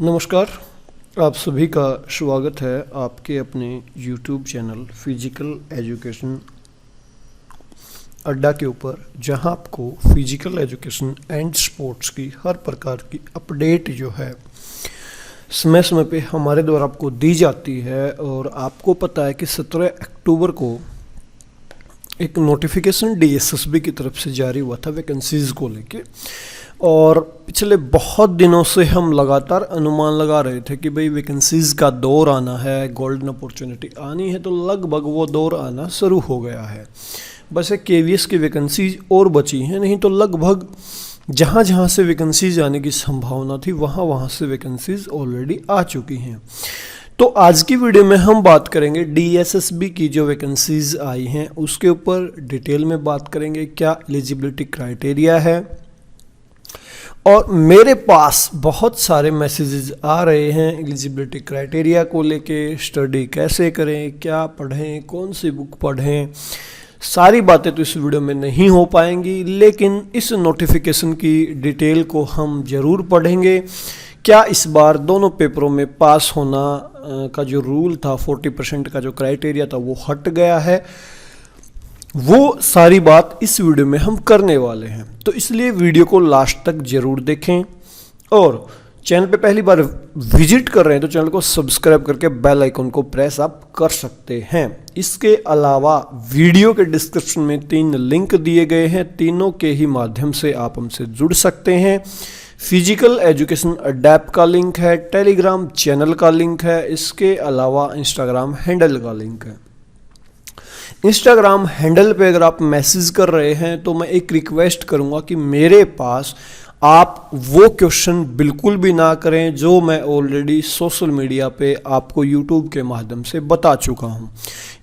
नमस्कार, आप सभी का स्वागत है आपके अपने YouTube चैनल फिजिकल एजुकेशन अड्डा के ऊपर, जहां आपको फिजिकल एजुकेशन एंड स्पोर्ट्स की हर प्रकार की अपडेट जो है समय समय पे हमारे द्वारा आपको दी जाती है। और आपको पता है कि 17 अक्टूबर को एक नोटिफिकेशन DSSB की तरफ से जारी हुआ था वैकेंसीज़ को लेके, और पिछले बहुत दिनों से हम लगातार अनुमान लगा रहे थे कि भाई वैकेंसीज़ का दौर आना है, गोल्डन अपॉर्चुनिटी आनी है। तो लगभग वो दौर आना शुरू हो गया है। बस एक KVS की वैकेंसीज और बची हैं, नहीं तो लगभग जहाँ जहाँ से वैकेंसीज आने की संभावना थी वहाँ वहाँ से वैकेंसीज ऑलरेडी आ चुकी हैं। तो आज की वीडियो में हम बात करेंगे DSSB की जो वैकेंसीज आई हैं उसके ऊपर डिटेल में बात करेंगे, क्या एलिजिबिलिटी क्राइटेरिया है। और मेरे पास बहुत सारे मैसेजेस आ रहे हैं एलिजिबिलिटी क्राइटेरिया को लेके, स्टडी कैसे करें, क्या पढ़ें, कौन सी बुक पढ़ें। सारी बातें तो इस वीडियो में नहीं हो पाएंगी, लेकिन इस नोटिफिकेशन की डिटेल को हम ज़रूर पढ़ेंगे। क्या इस बार दोनों पेपरों में पास होना का जो रूल था, 40% का जो क्राइटेरिया था, वो हट गया है। वो सारी बात इस वीडियो में हम करने वाले हैं, तो इसलिए वीडियो को लास्ट तक जरूर देखें। और चैनल पे पहली बार विजिट कर रहे हैं तो चैनल को सब्सक्राइब करके बेल आइकन को प्रेस आप कर सकते हैं। इसके अलावा वीडियो के डिस्क्रिप्शन में 3 लिंक दिए गए हैं, तीनों के ही माध्यम से आप हमसे जुड़ सकते हैं। फिजिकल एजुकेशन अड्डा का लिंक है, टेलीग्राम चैनल का लिंक है, इसके अलावा इंस्टाग्राम हैंडल का लिंक है। इंस्टाग्राम हैंडल पे अगर आप मैसेज कर रहे हैं तो मैं एक रिक्वेस्ट करूंगा कि मेरे पास आप वो क्वेश्चन बिल्कुल भी ना करें जो मैं ऑलरेडी सोशल मीडिया पे आपको यूट्यूब के माध्यम से बता चुका हूं।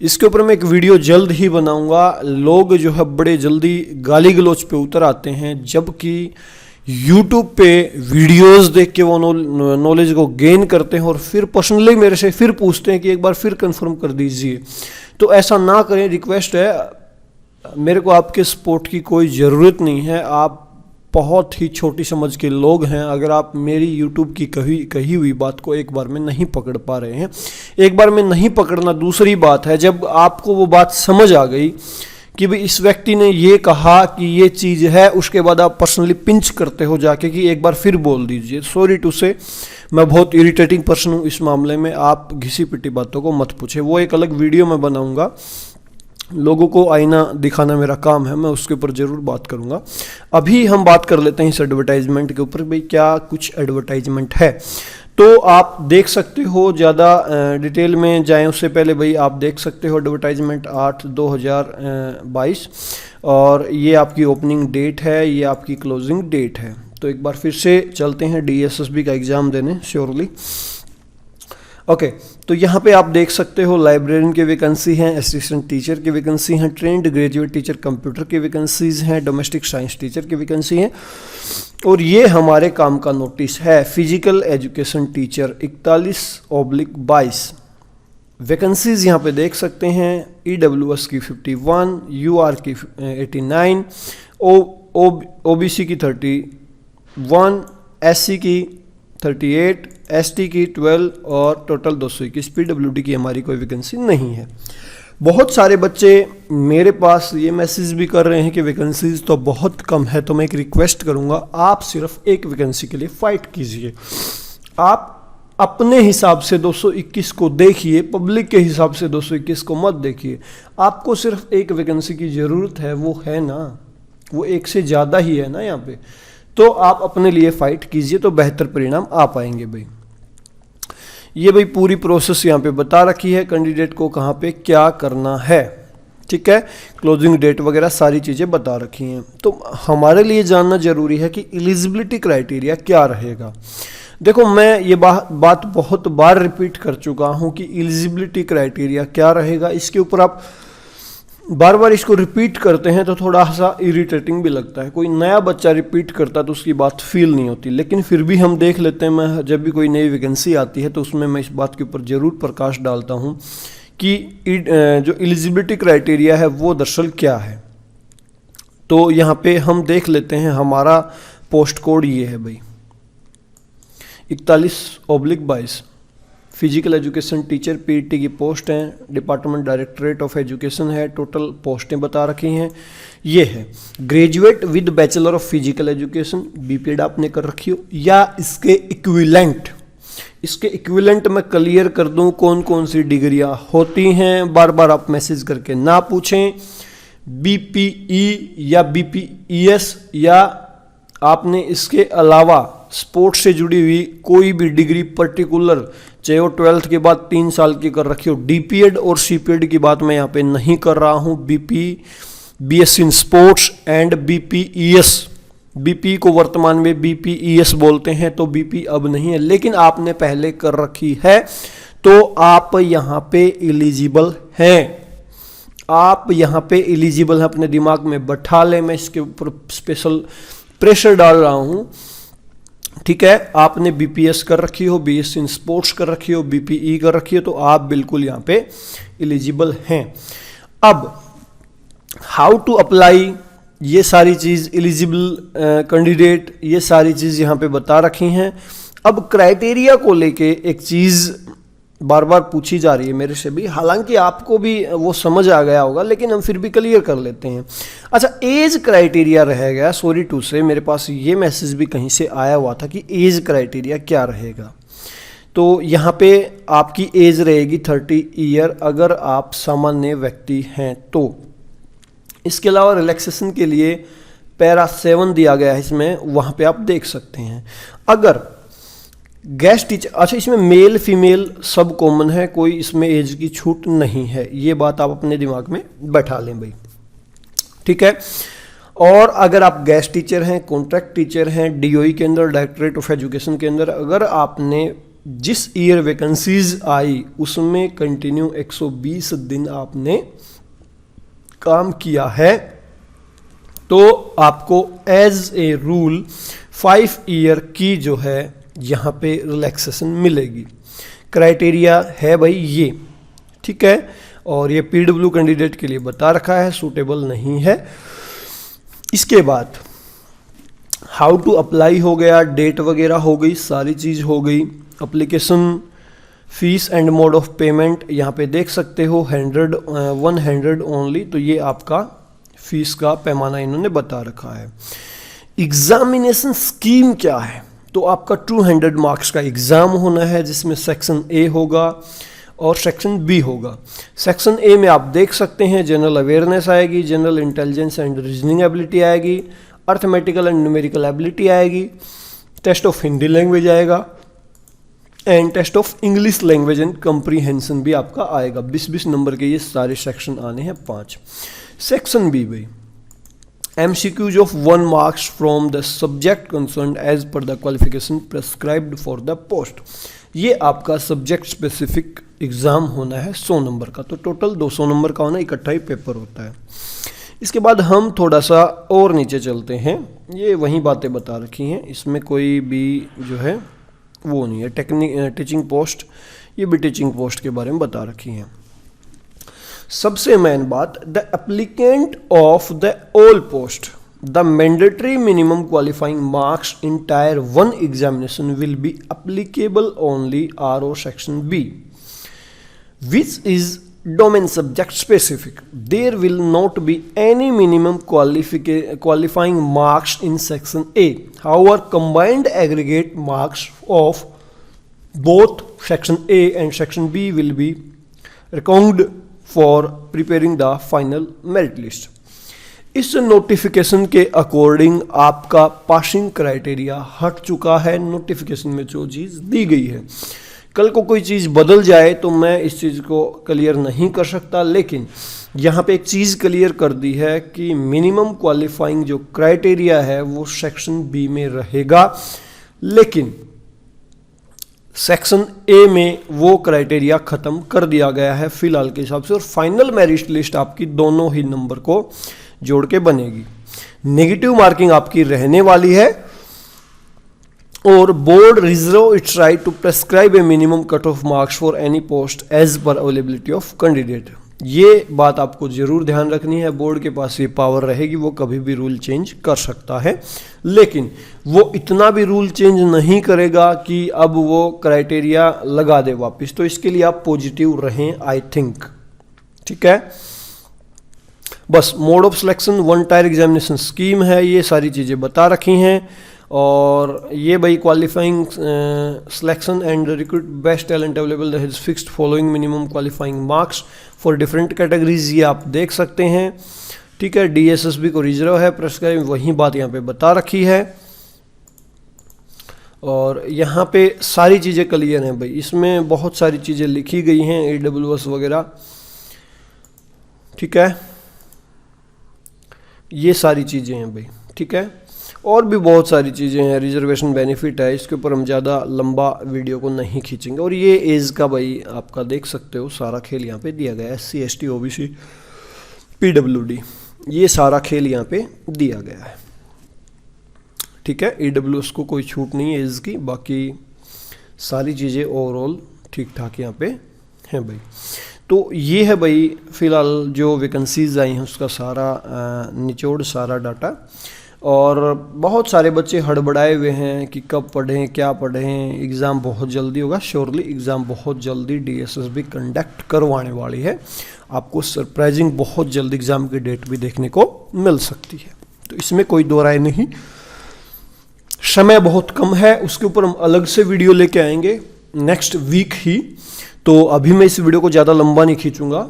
इसके ऊपर मैं एक वीडियो जल्द ही बनाऊंगा। लोग जो है बड़े जल्दी गाली गलौज पे उतर आते हैं, जबकि यूट्यूब पे वीडियोस देख के वो नॉलेज को गेन करते हैं और फिर पर्सनली मेरे से फिर पूछते हैं कि एक बार फिर कंफर्म कर दीजिए। तो ऐसा ना करें, रिक्वेस्ट है। मेरे को आपके सपोर्ट की कोई ज़रूरत नहीं है। आप बहुत ही छोटी समझ के लोग हैं। अगर आप मेरी यूट्यूब की कही हुई बात को एक बार में नहीं पकड़ पा रहे हैं, एक बार में नहीं पकड़ना दूसरी बात है। जब आपको वो बात समझ आ गई कि भाई इस व्यक्ति ने ये कहा कि ये चीज़ है, उसके बाद आप पर्सनली पिंच करते हो जाके कि एक बार फिर बोल दीजिए। सॉरी टू से, मैं बहुत इरिटेटिंग पर्सन हूँ इस मामले में। आप घिसी पिटी बातों को मत पूछे। वो एक अलग वीडियो मैं बनाऊंगा, लोगों को आईना दिखाना मेरा काम है, मैं उसके ऊपर ज़रूर बात करूंगा। अभी हम बात कर लेते हैं इस एडवर्टाइजमेंट के ऊपर, भाई क्या कुछ एडवर्टाइजमेंट है। तो आप देख सकते हो, ज़्यादा डिटेल में जाएं उससे पहले भाई आप देख सकते हो एडवर्टाइजमेंट 8/2022, और ये आपकी ओपनिंग डेट है, ये आपकी क्लोजिंग डेट है। तो एक बार फिर से चलते हैं DSSB का एग्ज़ाम देने श्योरली। ओके, तो यहाँ पे आप देख सकते हो लाइब्रेरियन की वैकेंसी हैं, असिस्टेंट टीचर की वैकेंसी हैं, ट्रेंड ग्रेजुएट टीचर कंप्यूटर की वैकेंसीज हैं, डोमेस्टिक साइंस टीचर की वैकेंसी हैं। और ये हमारे काम का नोटिस है, फिजिकल एजुकेशन टीचर 41/22 वैकेंसीज यहाँ पे देख सकते हैं। EWS की 51, UR की 89, OBC की 31, SC की 38, ST की 12 और टोटल 221। PWD की हमारी कोई वैकेंसी नहीं है। बहुत सारे बच्चे मेरे पास ये मैसेज भी कर रहे हैं कि वैकेंसीज तो बहुत कम है। तो मैं एक रिक्वेस्ट करूंगा, आप सिर्फ एक वैकेंसी के लिए फाइट कीजिए। आप अपने हिसाब से 221 को देखिए, पब्लिक के हिसाब से 221 को मत देखिए। आपको सिर्फ एक वैकेंसी की ज़रूरत है, वो है ना, वो एक से ज़्यादा ही है ना यहाँ पे। तो आप अपने लिए फाइट कीजिए तो बेहतर परिणाम आ पाएंगे भाई। ये भाई पूरी प्रोसेस यहाँ पे बता रखी है, कैंडिडेट को कहाँ पे क्या करना है, ठीक है। क्लोजिंग डेट वगैरह सारी चीज़ें बता रखी हैं। तो हमारे लिए जानना जरूरी है कि एलिजिबिलिटी क्राइटेरिया क्या रहेगा। देखो, मैं ये बात बहुत बार रिपीट कर चुका हूँ कि एलिजिबिलिटी क्राइटेरिया क्या रहेगा। इसके ऊपर आप बार बार इसको रिपीट करते हैं तो थोड़ा सा इरिटेटिंग भी लगता है। कोई नया बच्चा रिपीट करता है तो उसकी बात फील नहीं होती, लेकिन फिर भी हम देख लेते हैं। मैं जब भी कोई नई वैकेंसी आती है तो उसमें मैं इस बात के ऊपर ज़रूर प्रकाश डालता हूँ कि जो एलिजिबिलिटी क्राइटेरिया है वो दरअसल क्या है। तो यहाँ पे हम देख लेते हैं, हमारा पोस्ट कोड ये है भाई। 41/22 फिजिकल एजुकेशन टीचर पीटी की पोस्ट हैं, डिपार्टमेंट डायरेक्टरेट ऑफ एजुकेशन है, टोटल पोस्टें बता रखी हैं। ये है graduate with bachelor of physical education, BPEd आपने कर रखी हो या इसके इक्विवेलेंट। इसके इक्विवेलेंट मैं क्लियर कर दूं कौन कौन सी डिग्रियां होती हैं, बार बार आप मैसेज करके ना पूछें। बीपीई या बीपीईएस या आपने इसके अलावा स्पोर्ट्स से जुड़ी हुई कोई भी डिग्री पर्टिकुलर, चाहे वो 12th के बाद 3 साल की कर रखी हो। डीपीएड और सीपीएड की बात मैं यहाँ पे नहीं कर रहा हूँ। BSc in sports and BPES, BP को वर्तमान में बीपीईएस बोलते हैं, तो बीपी अब नहीं है, लेकिन आपने पहले कर रखी है तो आप यहाँ पे एलिजिबल हैं। आप यहाँ पे एलिजिबल हैं, अपने दिमाग में बैठा लें। मैं इसके ऊपर स्पेशल प्रेशर डाल रहा हूँ, ठीक है। आपने बीपीएस कर रखी हो, बीएससी इन स्पोर्ट्स कर रखी हो, बीपीई कर रखी हो, तो आप बिल्कुल यहाँ पे एलिजिबल हैं। अब हाउ टू अप्लाई, ये सारी चीज़ एलिजिबल कैंडिडेट, ये सारी चीज़ यहाँ पे बता रखी हैं। अब क्राइटेरिया को लेके एक चीज़ बार बार पूछी जा रही है मेरे से भी, हालांकि आपको भी वो समझ आ गया होगा, लेकिन हम फिर भी क्लियर कर लेते हैं। अच्छा, एज क्राइटेरिया रह गया, सॉरी टू से, मेरे पास ये मैसेज भी कहीं से आया हुआ था कि एज क्राइटेरिया क्या रहेगा। तो यहाँ पे आपकी एज रहेगी 30 ईयर अगर आप सामान्य व्यक्ति हैं तो। इसके अलावा रिलैक्सेशन के लिए पैरा 7 दिया गया है इसमें, वहाँ पे आप देख सकते हैं। अगर गेस्ट टीचर, अच्छा इसमें मेल फीमेल सब कॉमन है, कोई इसमें एज की छूट नहीं है, ये बात आप अपने दिमाग में बैठा लें भाई, ठीक है। और अगर आप गेस्ट टीचर हैं, कॉन्ट्रैक्ट टीचर हैं, डीओई के अंदर, डायरेक्टरेट ऑफ एजुकेशन के अंदर, अगर आपने जिस ईयर वैकेंसीज आई उसमें कंटिन्यू 120 दिन आपने काम किया है, तो आपको एज ए रूल 5 ईयर की जो है यहाँ पे रिलैक्सेशन मिलेगी। क्राइटेरिया है भाई ये, ठीक है। और ये पीडब्ल्यू कैंडिडेट के लिए बता रखा है, सूटेबल नहीं है। इसके बाद हाउ टू अप्लाई हो गया, डेट वगैरह हो गई, सारी चीज़ हो गई। Application fees and mode of payment यहाँ पे देख सकते हो, 100 ओनली, तो ये आपका फीस का पैमाना इन्होंने बता रखा है। एग्जामिनेशन स्कीम क्या है, तो आपका 200 मार्क्स का एग्ज़ाम होना है, जिसमें सेक्शन ए होगा और सेक्शन बी होगा। सेक्शन ए में आप देख सकते हैं जनरल अवेयरनेस आएगी, general intelligence and reasoning ability आएगी, अर्थमेटिकल एंड न्यूमेरिकल एबिलिटी आएगी, टेस्ट ऑफ हिंदी लैंग्वेज आएगा and test of English language and comprehension भी आपका आएगा। 20-20 नंबर के ये सारे सेक्शन आने हैं 5। सेक्शन बी भाई MCQs of 1 marks from the subject concerned as per the qualification prescribed for the post। ये आपका सब्जेक्ट स्पेसिफिक एग्ज़ाम होना है 100 नंबर का, तो टोटल 200 नंबर का होना, इकट्ठा ही पेपर होता है। इसके बाद हम थोड़ा सा और नीचे चलते हैं, ये वही बातें बता रखी हैं, इसमें कोई भी जो है वो नहीं है। टीचिंग पोस्ट, ये भी टीचिंग पोस्ट के बारे में बता रखी हैं। सबसे मेन बात, the applicant of the all post, the mandatory minimum qualifying marks in tyre 1 examination will be applicable only RO section B, which is domain subject specific. There will not be any minimum qualifying marks in section A. However, combined aggregate marks of both section A and section B will be reckoned for preparing the final merit list. इस notification के according आपका passing criteria हट चुका है, notification में जो चीज़ दी गई है। कल को कोई चीज़ बदल जाए तो मैं इस चीज़ को क्लियर नहीं कर सकता, लेकिन यहाँ पे एक चीज़ क्लियर कर दी है कि मिनिमम क्वालिफाइंग जो क्राइटेरिया है वो सेक्शन बी में रहेगा, लेकिन सेक्शन ए में वो क्राइटेरिया ख़त्म कर दिया गया है फिलहाल के हिसाब से, और फाइनल मेरिट लिस्ट आपकी दोनों ही नंबर को जोड़ के बनेगी। नेगेटिव मार्किंग आपकी रहने वाली है, और board reserve its right to prescribe a minimum cut off marks for any post as per availability of candidate. ये बात आपको ज़रूर ध्यान रखनी है। बोर्ड के पास ये पावर रहेगी, वो कभी भी रूल चेंज कर सकता है, लेकिन वो इतना भी रूल चेंज नहीं करेगा कि अब वो क्राइटेरिया लगा दे वापस। तो इसके लिए आप पॉजिटिव रहें, आई थिंक। ठीक है, बस mode of selection, one tyre examination scheme है, ये सारी चीज़ें बता रखी हैं। और ये भाई qualifying selection and recruit best talent available that is fixed following minimum qualifying marks for different categories, ये आप देख सकते हैं। ठीक है, DSSB को रिजर्व है, प्रेस्क्राइब, वही बात यहाँ पे बता रखी है। और यहाँ पे सारी चीज़ें क्लियर हैं भाई, इसमें बहुत सारी चीज़ें लिखी गई हैं, AWS वगैरह। ठीक है, ये सारी चीज़ें हैं भाई। ठीक है, और भी बहुत सारी चीज़ें हैं, रिजर्वेशन बेनिफिट है, इसके ऊपर हम ज़्यादा लंबा वीडियो को नहीं खींचेंगे। और ये एज का भाई आपका देख सकते हो सारा खेल यहाँ पे दिया गया है, SC ST OBC PWD, ये सारा खेल यहाँ पे दिया गया है। ठीक है, AWS को कोई छूट नहीं है एज की, बाकी सारी चीज़ें ओवरऑल ठीक ठाक यहाँ पे हैं भाई। तो ये है भाई फ़िलहाल जो वैकेंसीज आई हैं उसका सारा निचोड़, सारा डाटा। और बहुत सारे बच्चे हड़बड़ाए हुए हैं कि कब पढ़ें, क्या पढ़ें, एग्ज़ाम बहुत जल्दी होगा। श्योरली एग्ज़ाम बहुत जल्दी DSSB कंडक्ट करवाने वाली है, आपको सरप्राइजिंग बहुत जल्दी एग्ज़ाम की डेट भी देखने को मिल सकती है, तो इसमें कोई दो राय नहीं। समय बहुत कम है, उसके ऊपर हम अलग से वीडियो लेके आएंगे नेक्स्ट वीक ही। तो अभी मैं इस वीडियो को ज़्यादा लंबा नहीं खींचूंगा।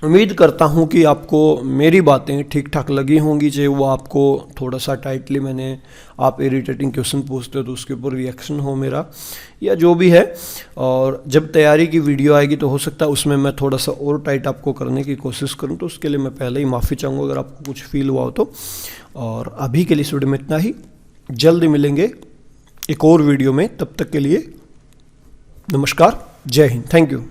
उम्मीद करता हूँ कि आपको मेरी बातें ठीक ठाक लगी होंगी, चाहे वो आपको थोड़ा सा टाइटली मैंने, आप इरिटेटिंग क्वेश्चन पूछते हो तो उसके ऊपर रिएक्शन हो मेरा, या जो भी है। और जब तैयारी की वीडियो आएगी तो हो सकता है उसमें मैं थोड़ा सा और टाइट आपको करने की कोशिश करूँ, तो उसके लिए मैं पहले ही माफ़ी चाहूँगा अगर आपको कुछ फील हुआ हो तो। और अभी के लिए इस वीडियो में इतना ही, जल्द मिलेंगे एक और वीडियो में, तब तक के लिए नमस्कार, जय हिंद, थैंक यू।